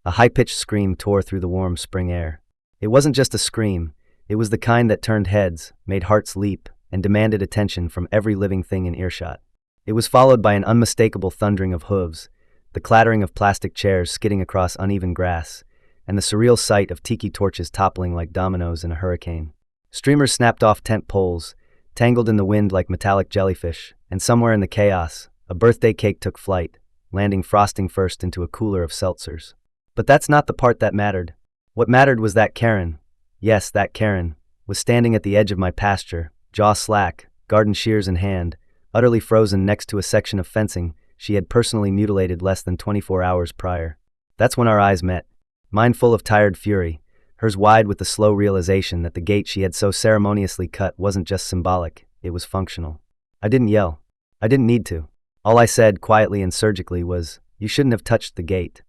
A high-pitched scream tore through the warm spring air. It wasn't just a scream, it was the kind that turned heads, made hearts leap, and demanded attention from every living thing in earshot. It was followed by an unmistakable thundering of hooves, the clattering of plastic chairs skidding across uneven grass, and the surreal sight of tiki torches toppling like dominoes in a hurricane. Streamers snapped off tent poles, tangled in the wind like metallic jellyfish, and somewhere in the chaos, a birthday cake took flight, landing frosting first into a cooler of seltzers. But that's not the part that mattered. What mattered was that Karen, yes, that Karen, was standing at the edge of my pasture, jaw slack, garden shears in hand, utterly frozen next to a section of fencing she had personally mutilated less than 24 hours prior. That's when our eyes met. Mine full of tired fury, hers wide with the slow realization that the gate she had so ceremoniously cut wasn't just symbolic, it was functional. I didn't yell. I didn't need to. All I said, quietly and surgically, was, "You shouldn't have touched the gate."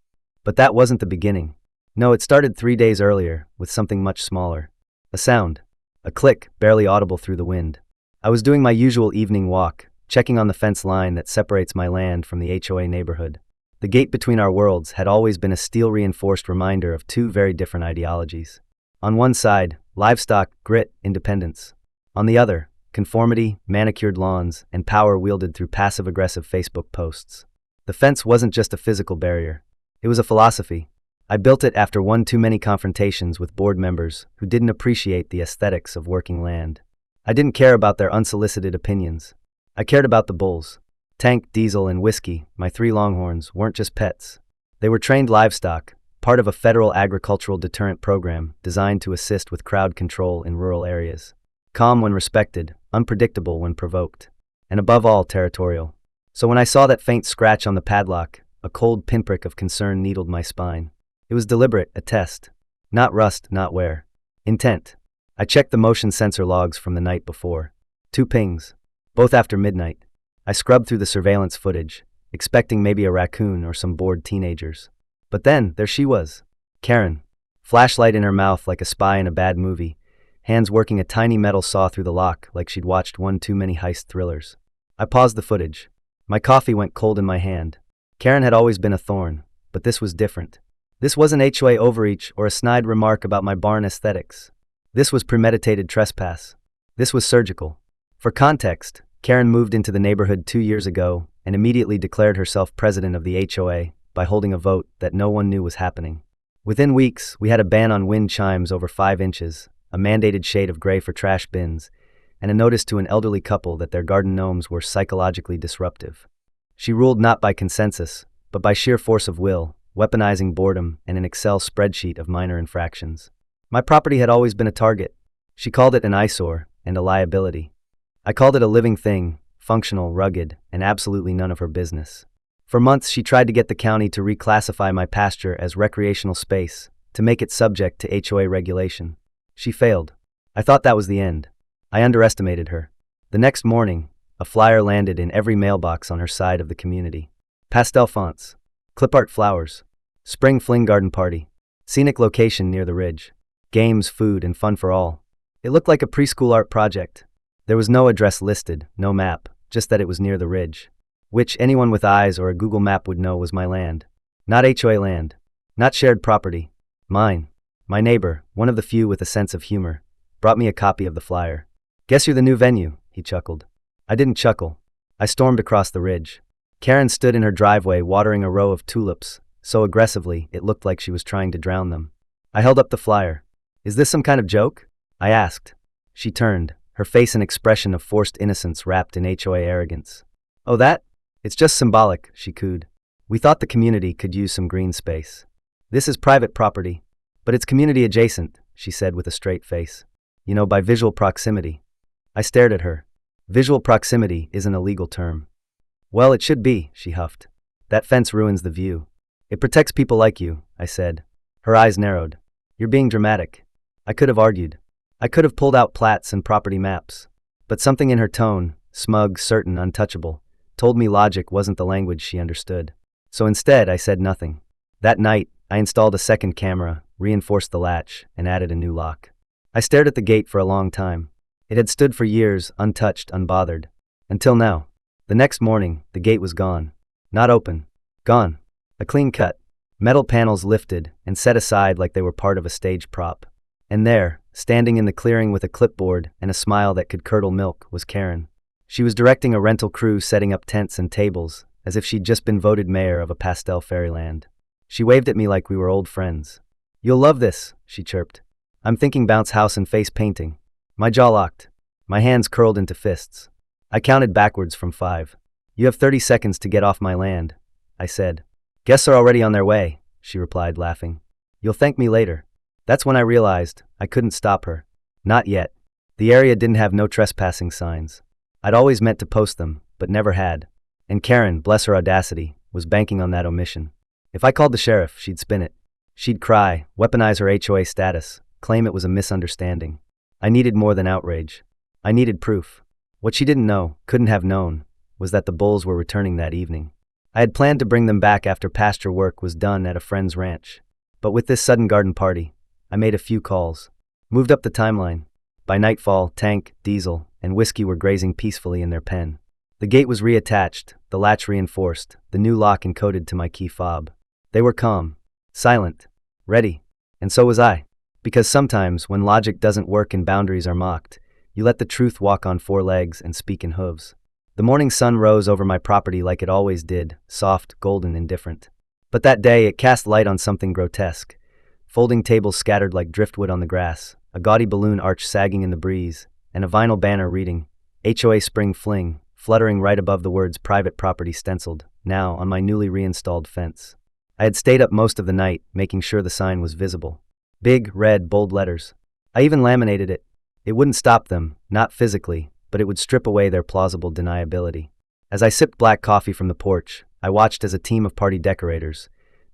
But that wasn't the beginning. No, it started 3 days earlier, with something much smaller. A sound. A click, barely audible through the wind. I was doing my usual evening walk, checking on the fence line that separates my land from the HOA neighborhood. The gate between our worlds had always been a steel-reinforced reminder of two very different ideologies. On one side, livestock, grit, independence. On the other, conformity, manicured lawns, and power wielded through passive-aggressive Facebook posts. The fence wasn't just a physical barrier. It was a philosophy. I built it after one too many confrontations with board members who didn't appreciate the aesthetics of working land. I didn't care about their unsolicited opinions. I cared about the bulls. Tank, Diesel, and Whiskey, my 3 longhorns, weren't just pets. They were trained livestock, part of a federal agricultural deterrent program designed to assist with crowd control in rural areas. Calm when respected, unpredictable when provoked, and above all, territorial. So when I saw that faint scratch on the padlock, a cold pinprick of concern needled my spine. It was deliberate, a test. Not rust, not wear. Intent. I checked the motion sensor logs from the night before. 2 pings. Both after midnight. I scrubbed through the surveillance footage, expecting maybe a raccoon or some bored teenagers. But then, there she was. Karen. Flashlight in her mouth like a spy in a bad movie, hands working a tiny metal saw through the lock like she'd watched one too many heist thrillers. I paused the footage. My coffee went cold in my hand. Karen had always been a thorn, but this was different. This wasn't HOA overreach or a snide remark about my barn aesthetics. This was premeditated trespass. This was surgical. For context, Karen moved into the neighborhood 2 years ago and immediately declared herself president of the HOA by holding a vote that no one knew was happening. Within weeks, we had a ban on wind chimes over 5 inches, a mandated shade of gray for trash bins, and a notice to an elderly couple that their garden gnomes were psychologically disruptive. She ruled not by consensus, but by sheer force of will, weaponizing boredom and an Excel spreadsheet of minor infractions. My property had always been a target. She called it an eyesore and a liability. I called it a living thing, functional, rugged, and absolutely none of her business. For months, she tried to get the county to reclassify my pasture as recreational space, to make it subject to HOA regulation. She failed. I thought that was the end. I underestimated her. The next morning, a flyer landed in every mailbox on her side of the community. Pastel fonts. Clip art flowers. Spring fling garden party. Scenic location near the ridge. Games, food, and fun for all. It looked like a preschool art project. There was no address listed, no map, just that it was near the ridge, which anyone with eyes or a Google map would know was my land. Not HOA land. Not shared property. Mine. My neighbor, one of the few with a sense of humor, brought me a copy of the flyer. "Guess you're the new venue," he chuckled. I didn't chuckle. I stormed across the ridge. Karen stood in her driveway watering a row of tulips, so aggressively it looked like she was trying to drown them. I held up the flyer. "Is this some kind of joke?" I asked. She turned, her face an expression of forced innocence wrapped in HOA arrogance. "Oh, that? It's just symbolic," she cooed. "We thought the community could use some green space. This is private property, but it's community adjacent," she said with a straight face. "You know, by visual proximity." I stared at her. Visual proximity isn't a legal term. "Well, it should be," she huffed. "That fence ruins the view. It protects people like you," I said. Her eyes narrowed. "You're being dramatic." I could have argued. I could have pulled out plats and property maps. But something in her tone, smug, certain, untouchable, told me logic wasn't the language she understood. So instead, I said nothing. That night, I installed a second camera, reinforced the latch, and added a new lock. I stared at the gate for a long time. It had stood for years, untouched, unbothered. Until now. The next morning, the gate was gone. Not open. Gone. A clean cut. Metal panels lifted and set aside like they were part of a stage prop. And there, standing in the clearing with a clipboard and a smile that could curdle milk, was Karen. She was directing a rental crew setting up tents and tables, as if she'd just been voted mayor of a pastel fairyland. She waved at me like we were old friends. "You'll love this," she chirped. I'm thinking bounce house and face painting. My jaw locked. My hands curled into fists. I counted backwards from 5. "You have 30 seconds to get off my land," I said. "Guests are already on their way," she replied, laughing. "You'll thank me later." That's when I realized I couldn't stop her. Not yet. The area didn't have no trespassing signs. I'd always meant to post them, but never had. And Karen, bless her audacity, was banking on that omission. If I called the sheriff, she'd spin it. She'd cry, weaponize her HOA status, claim it was a misunderstanding. I needed more than outrage. I needed proof. What she didn't know, couldn't have known, was that the bulls were returning that evening. I had planned to bring them back after pasture work was done at a friend's ranch. But with this sudden garden party, I made a few calls. Moved up the timeline. By nightfall, Tank, Diesel, and Whiskey were grazing peacefully in their pen. The gate was reattached, the latch reinforced, the new lock encoded to my key fob. They were calm, silent, ready. And so was I. Because sometimes, when logic doesn't work and boundaries are mocked, you let the truth walk on 4 legs and speak in hooves. The morning sun rose over my property like it always did, soft, golden, indifferent. But that day it cast light on something grotesque. Folding tables scattered like driftwood on the grass, a gaudy balloon arch sagging in the breeze, and a vinyl banner reading, HOA Spring Fling, fluttering right above the words private property stenciled, now on my newly reinstalled fence. I had stayed up most of the night, making sure the sign was visible. Big, red, bold letters. I even laminated it. It wouldn't stop them, not physically, but it would strip away their plausible deniability. As I sipped black coffee from the porch, I watched as a team of party decorators,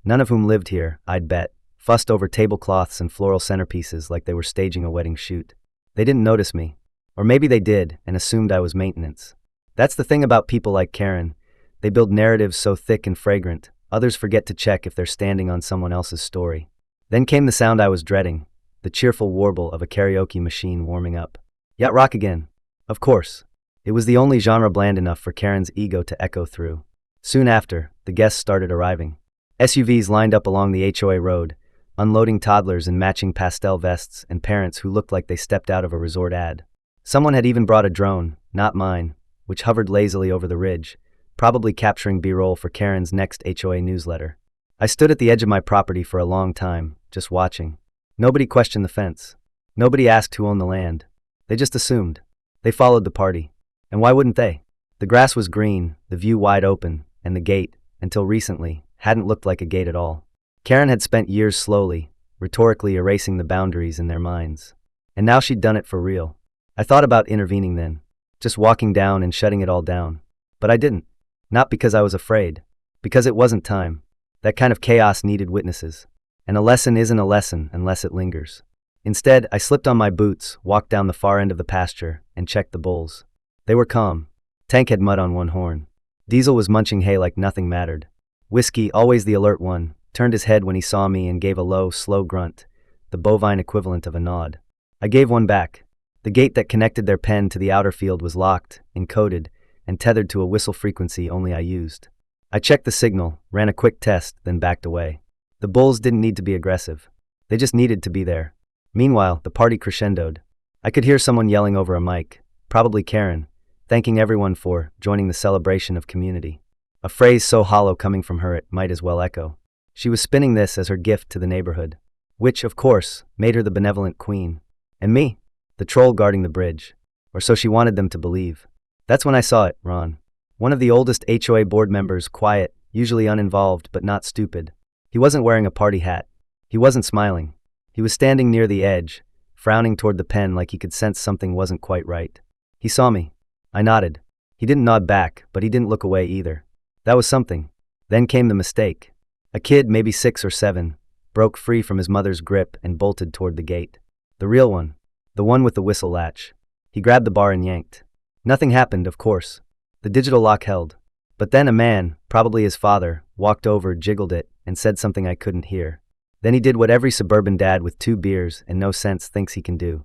none of whom lived here, I'd bet, fussed over tablecloths and floral centerpieces like they were staging a wedding shoot. They didn't notice me. Or maybe they did and assumed I was maintenance. That's the thing about people like Karen. They build narratives so thick and fragrant, others forget to check if they're standing on someone else's story. Then came the sound I was dreading, the cheerful warble of a karaoke machine warming up. Yacht rock again. Of course. It was the only genre bland enough for Karen's ego to echo through. Soon after, the guests started arriving. SUVs lined up along the HOA road, unloading toddlers in matching pastel vests and parents who looked like they stepped out of a resort ad. Someone had even brought a drone, not mine, which hovered lazily over the ridge, probably capturing B-roll for Karen's next HOA newsletter. I stood at the edge of my property for a long time, just watching. Nobody questioned the fence. Nobody asked who owned the land. They just assumed. They followed the party. And why wouldn't they? The grass was green, the view wide open, and the gate, until recently, hadn't looked like a gate at all. Karen had spent years slowly, rhetorically erasing the boundaries in their minds. And now she'd done it for real. I thought about intervening then, just walking down and shutting it all down. But I didn't. Not because I was afraid. Because it wasn't time. That kind of chaos needed witnesses. And a lesson isn't a lesson unless it lingers. Instead, I slipped on my boots, walked down the far end of the pasture, and checked the bulls. They were calm. Tank had mud on one horn. Diesel was munching hay like nothing mattered. Whiskey, always the alert one, turned his head when he saw me and gave a low, slow grunt, the bovine equivalent of a nod. I gave one back. The gate that connected their pen to the outer field was locked, encoded, and tethered to a whistle frequency only I used. I checked the signal, ran a quick test, then backed away. The bulls didn't need to be aggressive. They just needed to be there. Meanwhile, the party crescendoed. I could hear someone yelling over a mic, probably Karen, thanking everyone for joining the celebration of community. A phrase so hollow coming from her it might as well echo. She was spinning this as her gift to the neighborhood, which, of course, made her the benevolent queen. And me, the troll guarding the bridge. Or so she wanted them to believe. That's when I saw it, Ron. One of the oldest HOA board members, quiet, usually uninvolved but not stupid. He wasn't wearing a party hat. He wasn't smiling. He was standing near the edge, frowning toward the pen like he could sense something wasn't quite right. He saw me. I nodded. He didn't nod back, but he didn't look away either. That was something. Then came the mistake. A kid, maybe 6 or 7, broke free from his mother's grip and bolted toward the gate. The real one. The one with the whistle latch. He grabbed the bar and yanked. Nothing happened, of course. The digital lock held. But then a man, probably his father, walked over, jiggled it, and said something I couldn't hear. Then he did what every suburban dad with 2 beers and no sense thinks he can do.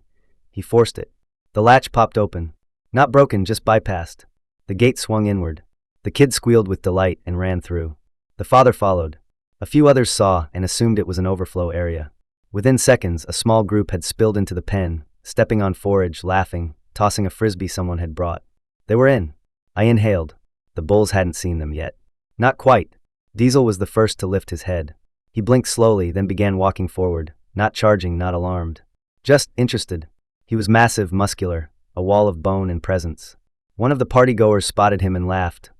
He forced it. The latch popped open. Not broken, just bypassed. The gate swung inward. The kid squealed with delight and ran through. The father followed. A few others saw and assumed it was an overflow area. Within seconds, a small group had spilled into the pen, stepping on forage, laughing, tossing a frisbee someone had brought. They were in. I inhaled. The bulls hadn't seen them yet. Not quite. Diesel was the first to lift his head. He blinked slowly, then began walking forward, not charging, not alarmed. Just interested. He was massive, muscular, a wall of bone and presence. One of the partygoers spotted him and laughed,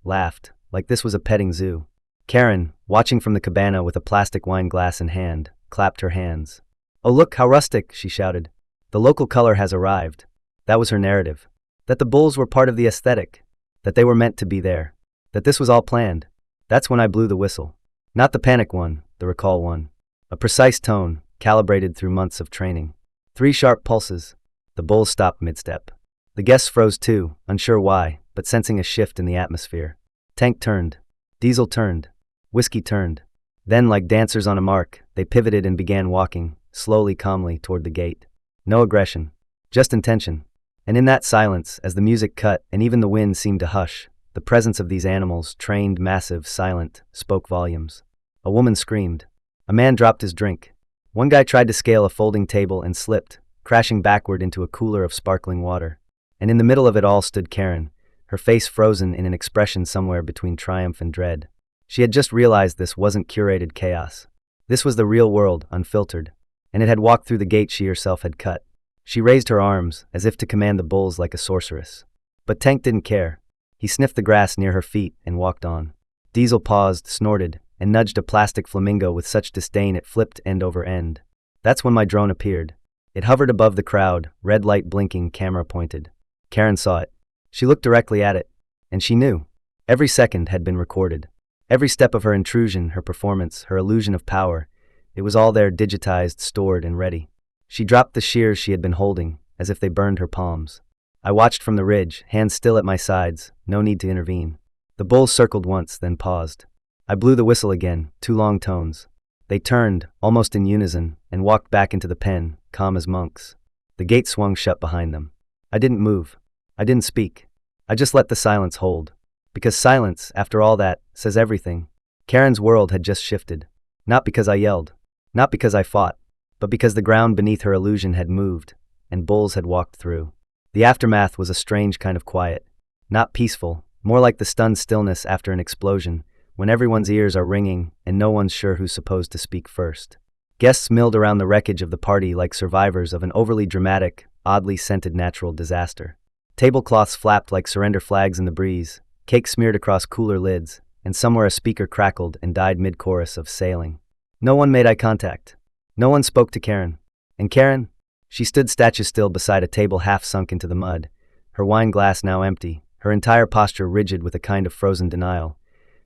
like this was a petting zoo. Karen, watching from the cabana with a plastic wine glass in hand, clapped her hands. "Oh look, how rustic," she shouted. "The local color has arrived." That was her narrative. That the bulls were part of the aesthetic. That they were meant to be there. That this was all planned. That's when I blew the whistle. Not the panic one, the recall one. A precise tone, calibrated through months of training. 3 sharp pulses. The bulls stopped mid-step. The guests froze too, unsure why, but sensing a shift in the atmosphere. Tank turned. Diesel turned. Whiskey turned. Then, like dancers on a mark, they pivoted and began walking, slowly, calmly, toward the gate. No aggression. Just intention. And in that silence, as the music cut and even the wind seemed to hush, the presence of these animals, trained, massive, silent, spoke volumes. A woman screamed. A man dropped his drink. One guy tried to scale a folding table and slipped, crashing backward into a cooler of sparkling water. And in the middle of it all stood Karen, her face frozen in an expression somewhere between triumph and dread. She had just realized this wasn't curated chaos. This was the real world, unfiltered. And it had walked through the gate she herself had cut. She raised her arms, as if to command the bulls like a sorceress. But Tank didn't care. He sniffed the grass near her feet and walked on. Diesel paused, snorted, and nudged a plastic flamingo with such disdain it flipped end over end. That's when my drone appeared. It hovered above the crowd, red light blinking, camera pointed. Karen saw it. She looked directly at it. And she knew. Every second had been recorded. Every step of her intrusion, her performance, her illusion of power, it was all there, digitized, stored, and ready. She dropped the shears she had been holding, as if they burned her palms. I watched from the ridge, hands still at my sides, no need to intervene. The bulls circled once, then paused. I blew the whistle again, 2 long tones. They turned, almost in unison, and walked back into the pen, calm as monks. The gate swung shut behind them. I didn't move. I didn't speak. I just let the silence hold. Because silence, after all that, says everything. Karen's world had just shifted. Not because I yelled. Not because I fought. But because the ground beneath her illusion had moved, and bulls had walked through. The aftermath was a strange kind of quiet. Not peaceful, more like the stunned stillness after an explosion, when everyone's ears are ringing and no one's sure who's supposed to speak first. Guests milled around the wreckage of the party like survivors of an overly dramatic, oddly scented natural disaster. Tablecloths flapped like surrender flags in the breeze, cake smeared across cooler lids, and somewhere a speaker crackled and died mid-chorus of sailing. No one made eye contact. No one spoke to Karen. And Karen? She stood statue still beside a table half sunk into the mud, her wine glass now empty, her entire posture rigid with a kind of frozen denial,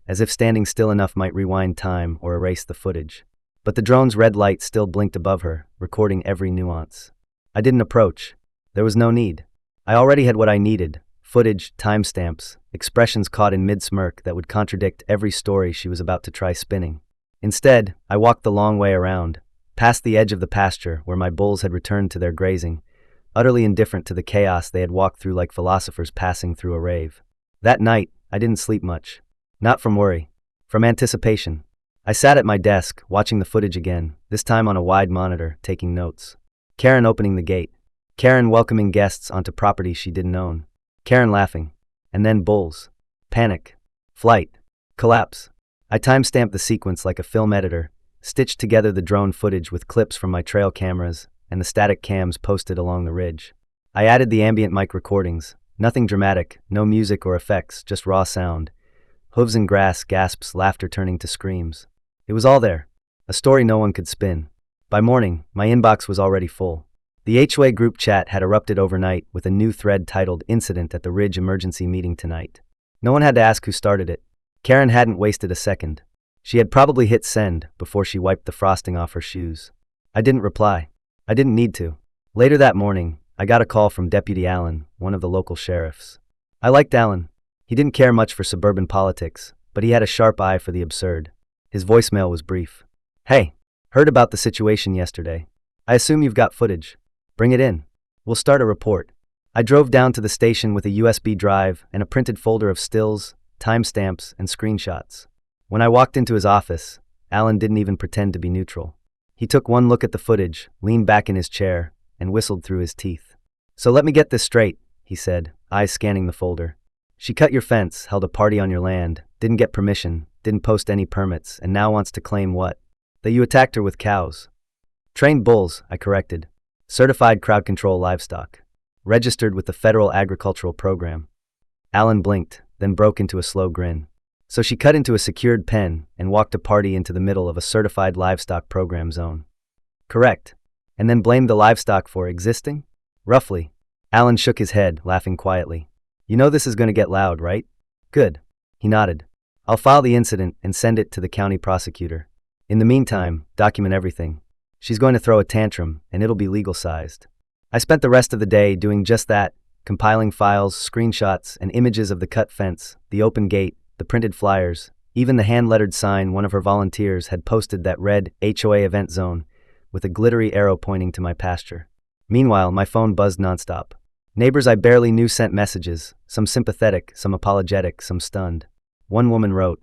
as if standing still enough might rewind time or erase the footage. But the drone's red light still blinked above her, recording every nuance. I didn't approach. There was no need. I already had what I needed: footage, timestamps, expressions caught in mid-smirk that would contradict every story she was about to try spinning. Instead, I walked the long way around, past the edge of the pasture where my bulls had returned to their grazing, utterly indifferent to the chaos they had walked through like philosophers passing through a rave. That night, I didn't sleep much. Not from worry. From anticipation. I sat at my desk, watching the footage again, this time on a wide monitor, taking notes. Karen opening the gate. Karen welcoming guests onto property she didn't own. Karen laughing. And then bulls. Panic. Flight. Collapse. I timestamped the sequence like a film editor, stitched together the drone footage with clips from my trail cameras and the static cams posted along the ridge. I added the ambient mic recordings. Nothing dramatic, no music or effects, just raw sound. Hooves in grass, gasps, laughter turning to screams. It was all there. A story no one could spin. By morning, my inbox was already full. The HOA group chat had erupted overnight with a new thread titled "Incident at the Ridge Emergency Meeting Tonight." No one had to ask who started it. Karen hadn't wasted a second. She had probably hit send before she wiped the frosting off her shoes. I didn't reply. I didn't need to. Later that morning, I got a call from Deputy Allen, one of the local sheriffs. I liked Allen. He didn't care much for suburban politics, but he had a sharp eye for the absurd. His voicemail was brief. "Hey, heard about the situation yesterday. I assume you've got footage. Bring it in. We'll start a report." I drove down to the station with a USB drive and a printed folder of stills, timestamps, and screenshots. When I walked into his office, Alan didn't even pretend to be neutral. He took one look at the footage, leaned back in his chair, and whistled through his teeth. "So let me get this straight," he said, eyes scanning the folder. "She cut your fence, held a party on your land, didn't get permission, didn't post any permits, and now wants to claim what? That you attacked her with cows." "Trained bulls," I corrected. "Certified crowd control livestock. Registered with the Federal Agricultural Program." Alan blinked, then broke into a slow grin. "So she cut into a secured pen and walked a party into the middle of a certified livestock program zone." "Correct. And then blamed the livestock for existing?" "Roughly." Alan shook his head, laughing quietly. "You know this is going to get loud, right?" "Good." He nodded. "I'll file the incident and send it to the county prosecutor. In the meantime, document everything. She's going to throw a tantrum, and it'll be legal-sized." I spent the rest of the day doing just that, compiling files, screenshots, and images of the cut fence, the open gate, the printed flyers, even the hand-lettered sign one of her volunteers had posted that read HOA event zone, with a glittery arrow pointing to my pasture. Meanwhile, my phone buzzed nonstop. Neighbors I barely knew sent messages, some sympathetic, some apologetic, some stunned. One woman wrote,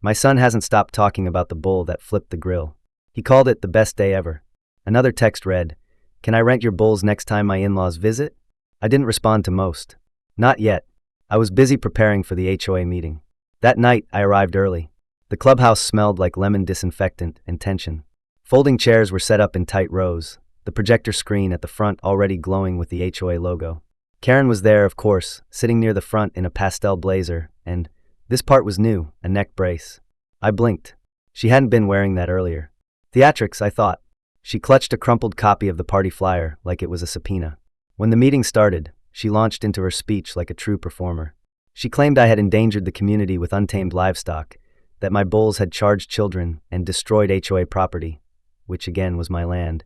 "My son hasn't stopped talking about the bull that flipped the grill. He called it the best day ever." Another text read, "Can I rent your bulls next time my in-laws visit?" I didn't respond to most. Not yet. I was busy preparing for the HOA meeting. That night, I arrived early. The clubhouse smelled like lemon disinfectant and tension. Folding chairs were set up in tight rows, the projector screen at the front already glowing with the HOA logo. Karen was there, of course, sitting near the front in a pastel blazer, and, this part was new, a neck brace. I blinked. She hadn't been wearing that earlier. Theatrics, I thought. She clutched a crumpled copy of the party flyer like it was a subpoena. When the meeting started, she launched into her speech like a true performer. She claimed I had endangered the community with untamed livestock, that my bulls had charged children and destroyed HOA property, which again was my land,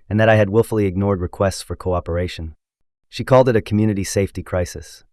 and that I had willfully ignored requests for cooperation. She called it a community safety crisis.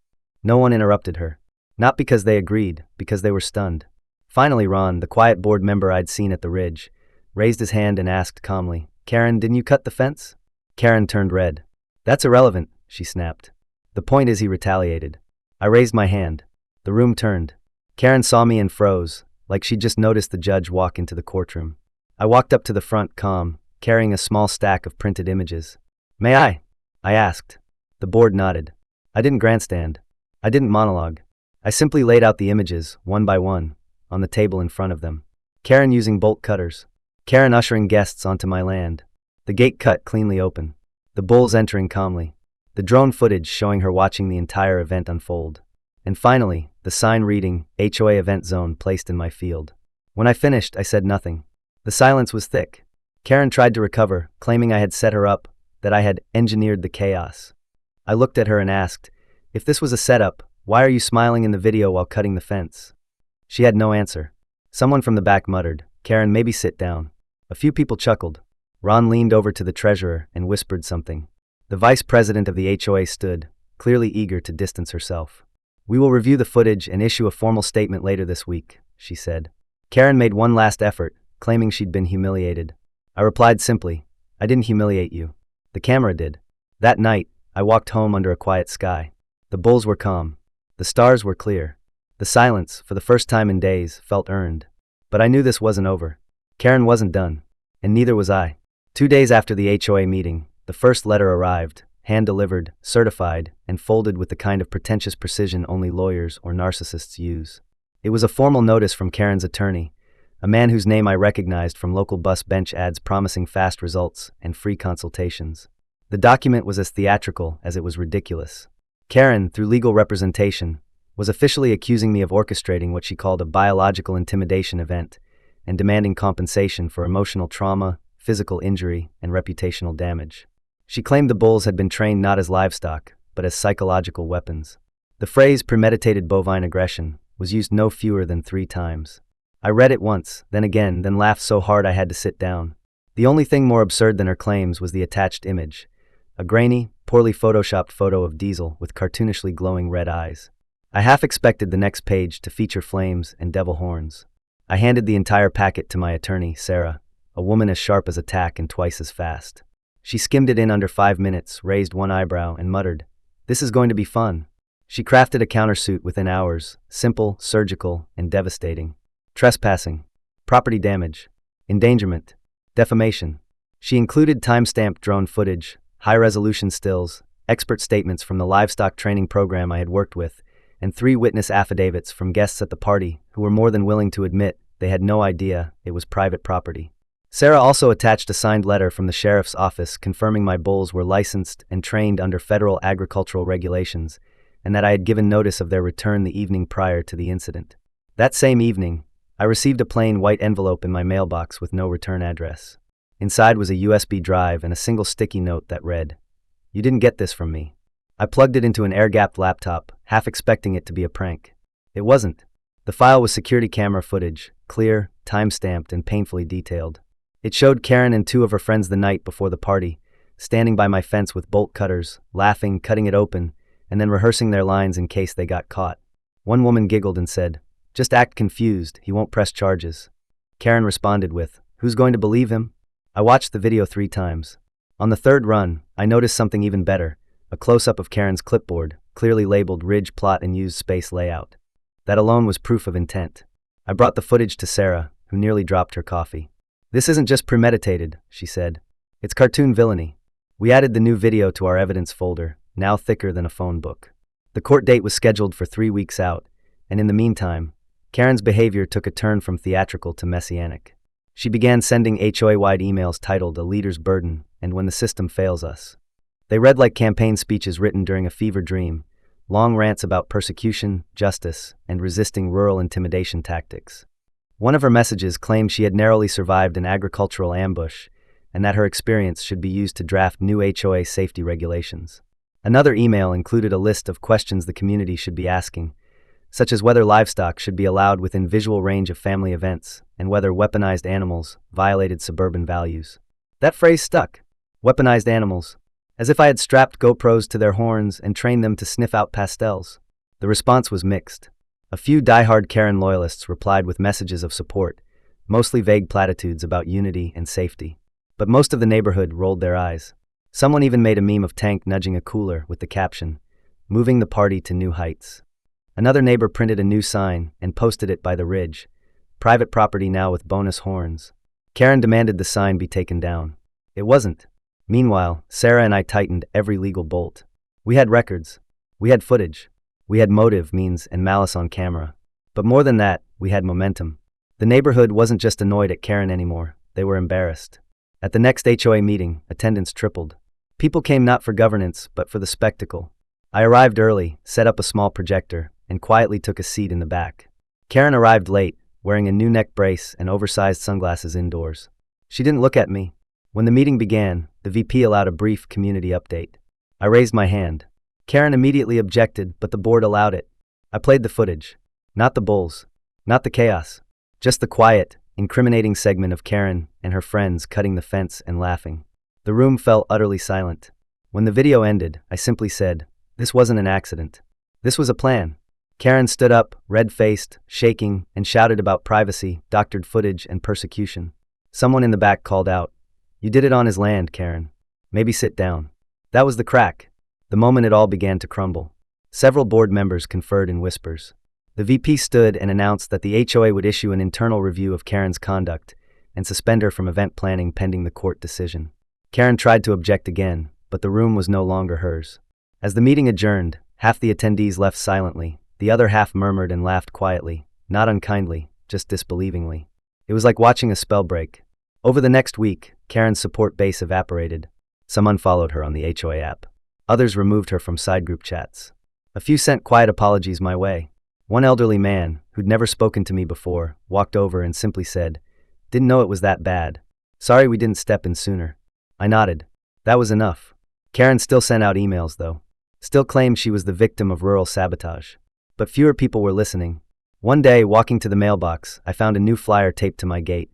No one interrupted her. Not because they agreed, because they were stunned. Finally, Ron, the quiet board member I'd seen at the Ridge, raised his hand and asked calmly, "Karen, didn't you cut the fence?" Karen turned red. "That's irrelevant," she snapped. "The point is," he retaliated. I raised my hand. The room turned. Karen saw me and froze, like she'd just noticed the judge walk into the courtroom. I walked up to the front, calm, carrying a small stack of printed images. "May I?" I asked. The board nodded. I didn't grandstand. I didn't monologue. I simply laid out the images, one by one, on the table in front of them. Karen using bolt cutters. Karen ushering guests onto my land. The gate cut cleanly open. The bulls entering calmly. The drone footage showing her watching the entire event unfold. And finally, the sign reading, HOA event zone, placed in my field. When I finished, I said nothing. The silence was thick. Karen tried to recover, claiming I had set her up, that I had engineered the chaos. I looked at her and asked, "If this was a setup, why are you smiling in the video while cutting the fence?" She had no answer. Someone from the back muttered, "Karen, maybe sit down." A few people chuckled. Ron leaned over to the treasurer and whispered something. The vice president of the HOA stood, clearly eager to distance herself. "We will review the footage and issue a formal statement later this week," she said. Karen made one last effort, claiming she'd been humiliated. I replied simply, "I didn't humiliate you. The camera did." That night, I walked home under a quiet sky. The bulls were calm. The stars were clear. The silence, for the first time in days, felt earned. But I knew this wasn't over. Karen wasn't done. And neither was I. 2 days after the HOA meeting, the first letter arrived, hand-delivered, certified, and folded with the kind of pretentious precision only lawyers or narcissists use. It was a formal notice from Karen's attorney, a man whose name I recognized from local bus bench ads promising fast results and free consultations. The document was as theatrical as it was ridiculous. Karen, through legal representation, was officially accusing me of orchestrating what she called a biological intimidation event and demanding compensation for emotional trauma, physical injury, and reputational damage. She claimed the bulls had been trained not as livestock, but as psychological weapons. The phrase premeditated bovine aggression was used no fewer than 3 times. I read it once, then again, then laughed so hard I had to sit down. The only thing more absurd than her claims was the attached image, a grainy, poorly photoshopped photo of Diesel with cartoonishly glowing red eyes. I half expected the next page to feature flames and devil horns. I handed the entire packet to my attorney, Sarah, a woman as sharp as a tack and twice as fast. She skimmed it in under 5 minutes, raised one eyebrow, and muttered, "This is going to be fun." She crafted a countersuit within hours, simple, surgical, and devastating. Trespassing. Property damage. endangerment, defamation. She included time-stamped drone footage, high-resolution stills, expert statements from the livestock training program I had worked with, and 3 witness affidavits from guests at the party who were more than willing to admit they had no idea it was private property. Sarah also attached a signed letter from the sheriff's office confirming my bulls were licensed and trained under federal agricultural regulations, and that I had given notice of their return the evening prior to the incident. That same evening, I received a plain white envelope in my mailbox with no return address. Inside was a USB drive and a single sticky note that read, "You didn't get this from me." I plugged it into an air-gapped laptop, half expecting it to be a prank. It wasn't. The file was security camera footage, clear, time-stamped, and painfully detailed. It showed Karen and 2 of her friends the night before the party, standing by my fence with bolt cutters, laughing, cutting it open, and then rehearsing their lines in case they got caught. One woman giggled and said, "Just act confused, he won't press charges." Karen responded with, "Who's going to believe him?" I watched the video 3 times. On the 3rd run, I noticed something even better, a close-up of Karen's clipboard, clearly labeled Ridge Plot and Used Space Layout. That alone was proof of intent. I brought the footage to Sarah, who nearly dropped her coffee. "This isn't just premeditated," she said. "It's cartoon villainy." We added the new video to our evidence folder, now thicker than a phone book. The court date was scheduled for 3 weeks out, and in the meantime, Karen's behavior took a turn from theatrical to messianic. She began sending HOA-wide emails titled "A Leader's Burden" and "When the System Fails Us." They read like campaign speeches written during a fever dream, long rants about persecution, justice, and resisting rural intimidation tactics. One of her messages claimed she had narrowly survived an agricultural ambush and that her experience should be used to draft new HOA safety regulations. Another email included a list of questions the community should be asking, such as whether livestock should be allowed within visual range of family events and whether weaponized animals violated suburban values. That phrase stuck. Weaponized animals. As if I had strapped GoPros to their horns and trained them to sniff out pastels. The response was mixed. A few diehard Karen loyalists replied with messages of support, mostly vague platitudes about unity and safety. But most of the neighborhood rolled their eyes. Someone even made a meme of Tank nudging a cooler with the caption, "Moving the party to new heights." Another neighbor printed a new sign and posted it by the ridge, "Private property now with bonus horns." Karen demanded the sign be taken down. It wasn't. Meanwhile, Sarah and I tightened every legal bolt. We had records. We had footage. We had motive, means, and malice on camera. But more than that, we had momentum. The neighborhood wasn't just annoyed at Karen anymore, they were embarrassed. At the next HOA meeting, attendance tripled. People came not for governance, but for the spectacle. I arrived early, set up a small projector, and quietly took a seat in the back. Karen arrived late, wearing a new neck brace and oversized sunglasses indoors. She didn't look at me. When the meeting began, the VP allowed a brief community update. I raised my hand. Karen immediately objected, but the board allowed it. I played the footage. Not the bulls. Not the chaos. Just the quiet, incriminating segment of Karen and her friends cutting the fence and laughing. The room fell utterly silent. When the video ended, I simply said, "This wasn't an accident. This was a plan." Karen stood up, red-faced, shaking, and shouted about privacy, doctored footage, and persecution. Someone in the back called out, "You did it on his land, Karen. Maybe sit down." That was the crack. The moment it all began to crumble. Several board members conferred in whispers. The VP stood and announced that the HOA would issue an internal review of Karen's conduct and suspend her from event planning pending the court decision. Karen tried to object again, but the room was no longer hers. As the meeting adjourned, half the attendees left silently. The other half murmured and laughed quietly, not unkindly, just disbelievingly. It was like watching a spell break. Over the next week, Karen's support base evaporated. Some unfollowed her on the HOA app. Others removed her from side group chats. A few sent quiet apologies my way. One elderly man, who'd never spoken to me before, walked over and simply said, "Didn't know it was that bad. Sorry we didn't step in sooner." I nodded. That was enough. Karen still sent out emails, though. Still claimed she was the victim of rural sabotage. But fewer people were listening. One day, walking to the mailbox, I found a new flyer taped to my gate,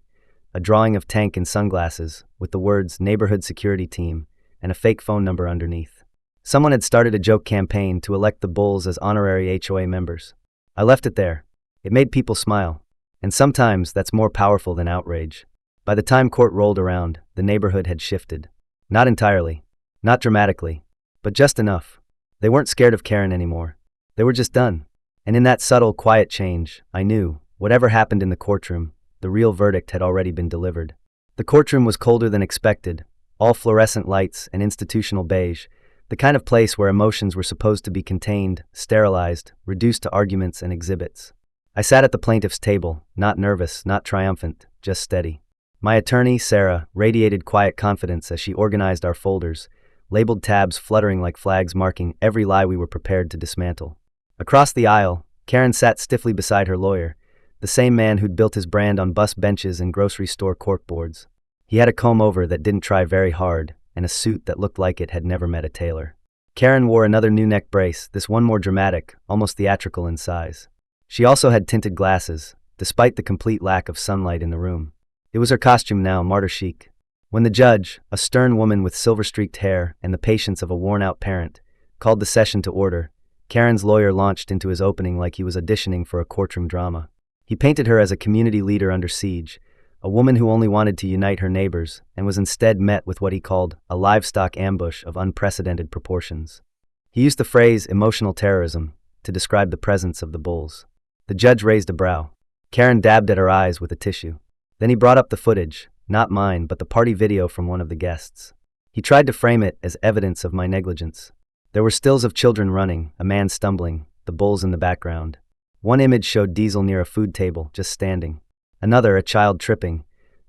a drawing of Tank in sunglasses, with the words "Neighborhood Security Team" and a fake phone number underneath. Someone had started a joke campaign to elect the bulls as honorary HOA members. I left it there. It made people smile. And sometimes that's more powerful than outrage. By the time court rolled around, the neighborhood had shifted. Not entirely. Not dramatically. But just enough. They weren't scared of Karen anymore. They were just done. And in that subtle, quiet change, I knew, whatever happened in the courtroom, the real verdict had already been delivered. The courtroom was colder than expected, all fluorescent lights and institutional beige, the kind of place where emotions were supposed to be contained, sterilized, reduced to arguments and exhibits. I sat at the plaintiff's table, not nervous, not triumphant, just steady. My attorney, Sarah, radiated quiet confidence as she organized our folders, labeled tabs fluttering like flags marking every lie we were prepared to dismantle. Across the aisle, Karen sat stiffly beside her lawyer, the same man who'd built his brand on bus benches and grocery store corkboards. He had a comb-over that didn't try very hard, and a suit that looked like it had never met a tailor. Karen wore another new neck brace, this one more dramatic, almost theatrical in size. She also had tinted glasses, despite the complete lack of sunlight in the room. It was her costume now, martyr chic. When the judge, a stern woman with silver-streaked hair and the patience of a worn-out parent, called the session to order, Karen's lawyer launched into his opening like he was auditioning for a courtroom drama. He painted her as a community leader under siege, a woman who only wanted to unite her neighbors and was instead met with what he called a livestock ambush of unprecedented proportions. He used the phrase emotional terrorism to describe the presence of the bulls. The judge raised a brow. Karen dabbed at her eyes with a tissue. Then he brought up the footage, not mine, but the party video from one of the guests. He tried to frame it as evidence of my negligence. There were stills of children running, a man stumbling, the bulls in the background. One image showed Diesel near a food table, just standing. Another, a child tripping,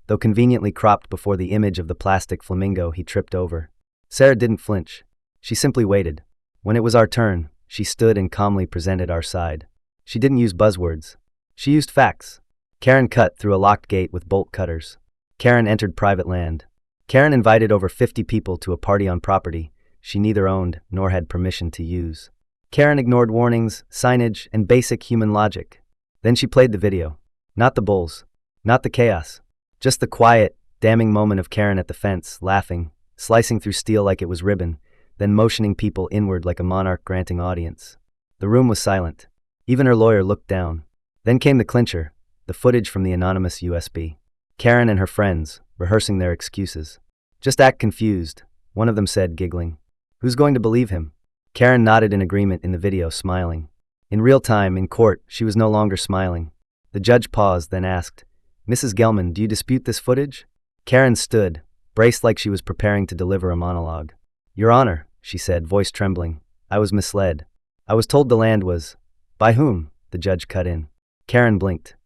though conveniently cropped before the image of the plastic flamingo he tripped over. Sarah didn't flinch. She simply waited. When it was our turn, she stood and calmly presented our side. She didn't use buzzwords. She used facts. Karen cut through a locked gate with bolt cutters. Karen entered private land. Karen invited over 50 people to a party on property she neither owned nor had permission to use. Karen ignored warnings, signage, and basic human logic. Then she played the video. Not the bulls. Not the chaos. Just the quiet, damning moment of Karen at the fence, laughing, slicing through steel like it was ribbon, then motioning people inward like a monarch granting audience. The room was silent. Even her lawyer looked down. Then came the clincher, the footage from the anonymous USB. Karen and her friends, rehearsing their excuses. Just act confused, one of them said, giggling. Who's going to believe him? Karen nodded in agreement in the video, smiling. In real time, in court, she was no longer smiling. The judge paused, then asked, Mrs. Gelman, do you dispute this footage? Karen stood, braced like she was preparing to deliver a monologue. Your Honor, she said, voice trembling, I was misled. I was told the land was... By whom? The judge cut in. Karen blinked.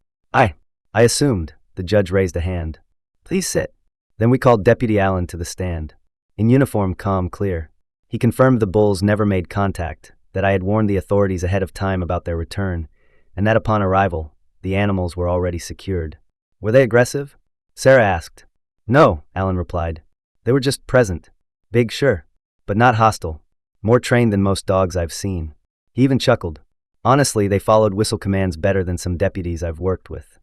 I assumed. The judge raised a hand. Please sit. Then we called Deputy Allen to the stand. In uniform, calm, clear. He confirmed the bulls never made contact, that I had warned the authorities ahead of time about their return, and that upon arrival, the animals were already secured. Were they aggressive? Sarah asked. No, Allen replied. They were just present. Big, sure, but not hostile. More trained than most dogs I've seen. He even chuckled. Honestly, they followed whistle commands better than some deputies I've worked with.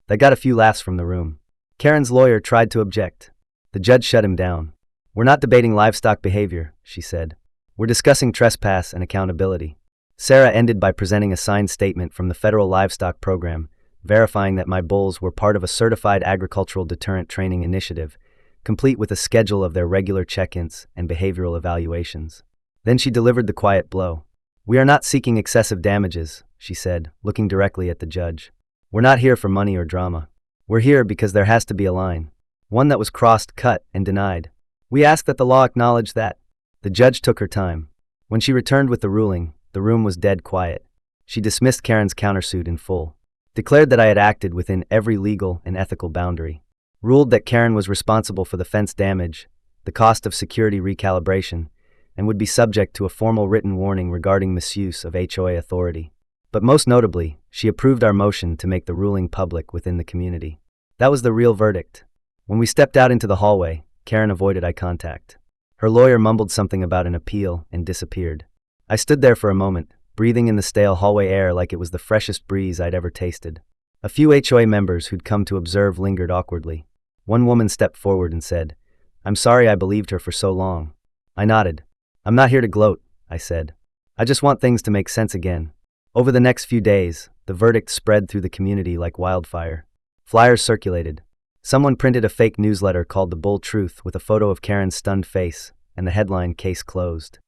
That got a few laughs from the room. Karen's lawyer tried to object. The judge shut him down. We're not debating livestock behavior, she said. We're discussing trespass and accountability. Sarah ended by presenting a signed statement from the Federal Livestock Program, verifying that my bulls were part of a certified agricultural deterrent training initiative, complete with a schedule of their regular check-ins and behavioral evaluations. Then she delivered the quiet blow. We are not seeking excessive damages, she said, looking directly at the judge. We're not here for money or drama. We're here because there has to be a line. One that was crossed, cut, and denied. We ask that the law acknowledge that. The judge took her time. When she returned with the ruling, the room was dead quiet. She dismissed Karen's countersuit in full. Declared that I had acted within every legal and ethical boundary. Ruled that Karen was responsible for the fence damage, the cost of security recalibration, and would be subject to a formal written warning regarding misuse of HOA authority. But most notably, she approved our motion to make the ruling public within the community. That was the real verdict. When we stepped out into the hallway, Karen avoided eye contact. Her lawyer mumbled something about an appeal and disappeared. I stood there for a moment, breathing in the stale hallway air like it was the freshest breeze I'd ever tasted. A few HOA members who'd come to observe lingered awkwardly. One woman stepped forward and said, I'm sorry I believed her for so long. I nodded. I'm not here to gloat, I said. I just want things to make sense again. Over the next few days, the verdict spread through the community like wildfire. Flyers circulated. Someone printed a fake newsletter called The Bull Truth with a photo of Karen's stunned face and the headline, Case Closed.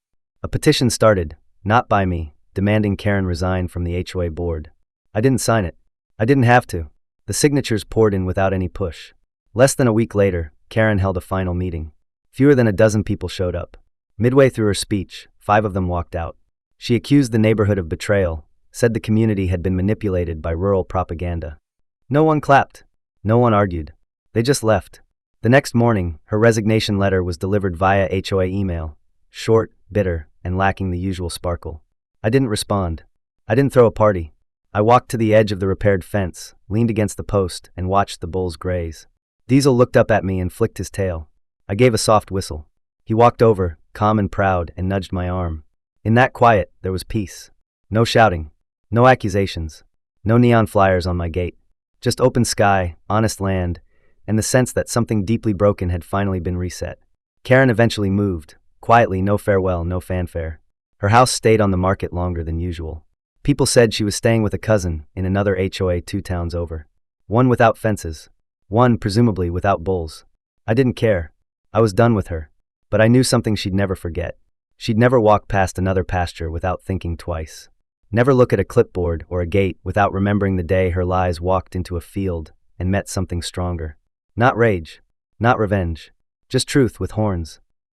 A petition started, not by me, demanding Karen resign from the HOA board. I didn't sign it. I didn't have to. The signatures poured in without any push. Less than a week later, Karen held a final meeting. Fewer than a dozen people showed up. Midway through her speech, 5 of them walked out. She accused the neighborhood of betrayal, said the community had been manipulated by rural propaganda. No one clapped. No one argued. They just left. The next morning, her resignation letter was delivered via HOA email. Short, bitter, and lacking the usual sparkle. I didn't respond. I didn't throw a party. I walked to the edge of the repaired fence, leaned against the post, and watched the bulls graze. Diesel looked up at me and flicked his tail. I gave a soft whistle. He walked over, calm and proud, and nudged my arm. In that quiet, there was peace. No shouting. No accusations. No neon flyers on my gate. Just open sky, honest land, and the sense that something deeply broken had finally been reset. Karen eventually moved. Quietly, no farewell, no fanfare. Her house stayed on the market longer than usual. People said she was staying with a cousin in another HOA 2 towns over. One without fences. One, presumably, without bulls. I didn't care. I was done with her. But I knew something she'd never forget. She'd never walk past another pasture without thinking twice. Never look at a clipboard or a gate without remembering the day her lies walked into a field and met something stronger. Not rage. Not revenge. Just truth with horns.